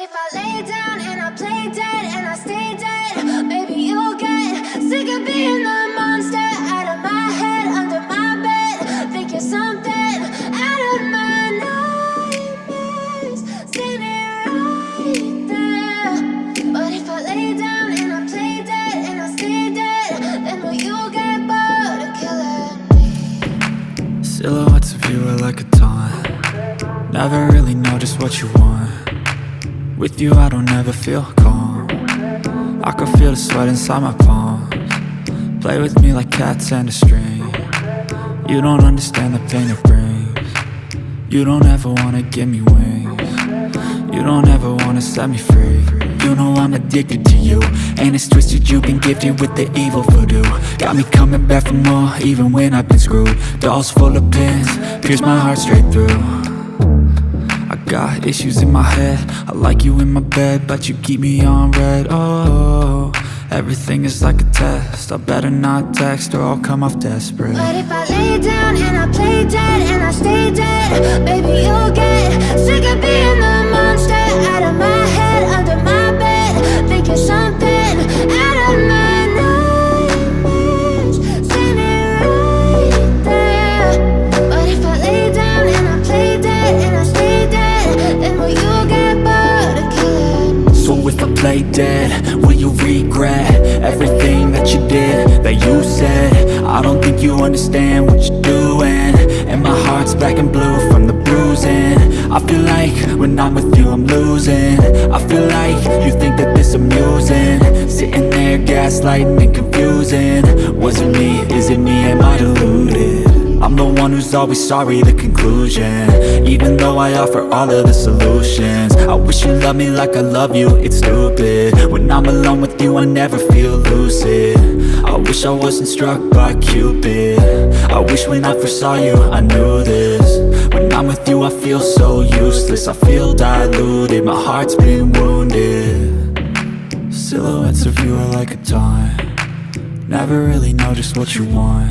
if I lay down and I play dead and I stay dead, baby, you'll get sick of being the monster out of my head, under my bed. Think you're something out of my nightmares, standing right there. But if I lay down and I play dead and I stay dead, then will you get bored of killing me? Silhouettes of you are like a taunt. Never really know just what you want. With you I don't ever feel calm. I can feel the sweat inside my palms. Play with me like cats and a string. You don't understand the pain it brings. You don't ever wanna give me wings. You don't ever wanna set me free. You know I'm addicted to you, and it's twisted, you've been gifted with the evil voodoo. Got me coming back for more, even when I've been screwed. Dolls full of pins, pierce my heart straight through. I got issues in my head, I like you in my bed, but you keep me on red. Oh, everything is like a test, I better not text or I'll come off desperate. But if I lay down and I play dead and I stay dead, baby, you'll get sick of being the monster out of my head, under my bed. Think you're something out of my nightmares, standing right there. But if I lay down and I play dead and I stay dead, then will you get bored of killing me? So if I play dead, will you regret everything that you did, that you said? I don't think you understand what you're doing, and my heart's black and blue from the bruising. I feel like when I'm with you I'm losing. I feel like you think that this amusing, sitting there gaslighting and confusing. Was it me? Is it me? Am I deluded? I'm the one who's always sorry, the conclusion, even though I offer all of the solutions. I wish you loved me like I love you, it's stupid. When I'm alone with you I never feel lucid. I wish I wasn't struck by Cupid. I wish when I first saw you I knew this. When I'm with you I feel so useless, I feel diluted, my heart's been wounded. Silhouettes of you are like a taunt. Never really know just what you want.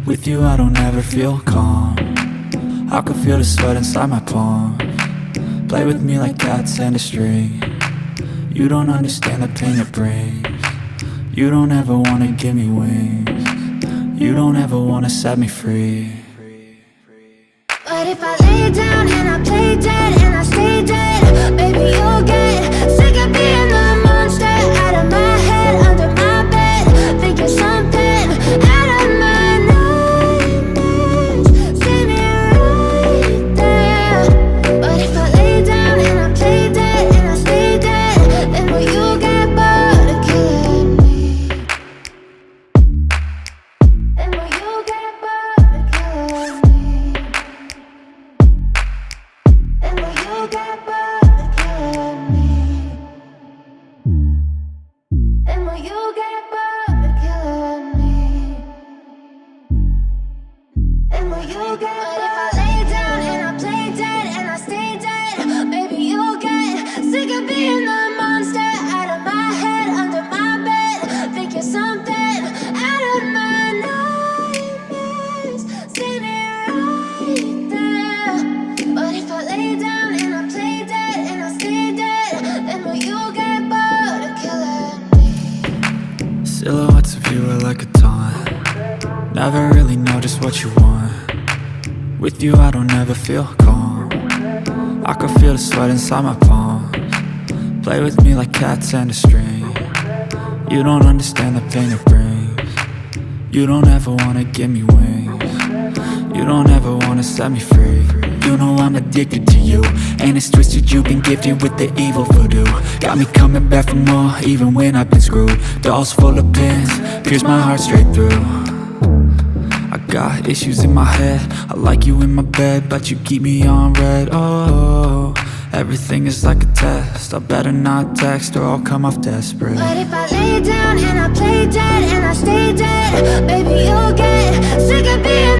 With you I don't ever feel calm. I can feel the sweat inside my palms. Play with me like cats and a string. You don't understand the pain it brings. You don't ever wanna give me wings. You don't ever wanna set me free. But if I lay down and I play dead and I stay dead, baby, you'll get sick of being the monster out of my head, under my bed. Think you're something out of my nightmares, standing right there. But if I lay down and I play dead and I stay dead, then will you get bored of killing me? Then will you get bored of killing me? And will you get bored of killing me? And will you get bored of killing me? And will you get bored? But if I lay down and I play dead and I stay dead, baby, you'll get sick of being the monster out of my head, under my bed. Think you're something out of my nightmares, standing right there. But if I lay down and I play dead and I stay dead, then will you get bored of killing me? Silhouettes of you are like a taunt. Never really know just what you want. With you I don't ever feel calm. I can feel the sweat inside my palms. Play with me like cats and a string. You don't understand the pain it brings. You don't ever wanna give me wings. You don't ever wanna set me free. You know I'm addicted to you, and it's twisted, you've been gifted with the evil voodoo. Got me coming back for more, even when I've been screwed. Dolls full of pins, pierce my heart straight through. I got issues in my head, I like you in my bed, but you keep me on red. Oh, everything is like a test, I better not text or I'll come off desperate. But if I lay down and I play dead and I stay dead, baby, you'll get sick of being